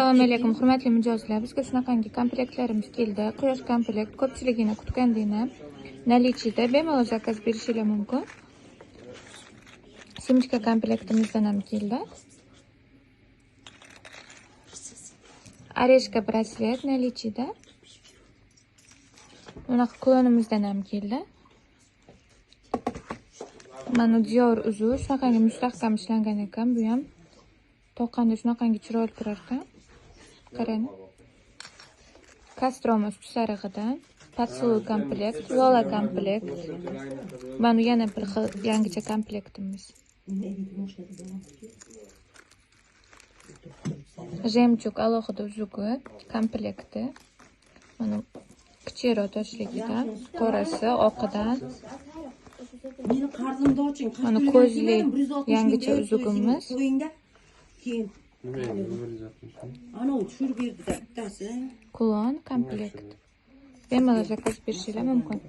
Assalomu alaykum, hurmatli mijozlar. Bizga shunaqangi komplektlarimiz keldi. Quyosh komplekt ko'pchiligini kutgandina nalichida bemalol zakaz berishingiz mumkin. Simchka komplektimizdan ham keldi. Areshka braslet nalichida. Bunaqa klonimizdan ham keldi. Mana Dior uzun, shunaqangi mustahkam ishlangan ekan. Bu ham to'qqanda shunaqangi chiroyli turar ekan. Qarang. Kastroma usti sarig'idan, potsuluy komplekt, Lola komplekt. Mana yana bir xil yangicha komplektimiz. Jemchug alohida uzugi komplekti. Mana kichikroq toshligidan, qorasi, oqidan. Mana ko'zli yangicha uzugimiz. Klon komplekt. Bemalol zakaz berishingiz mumkin.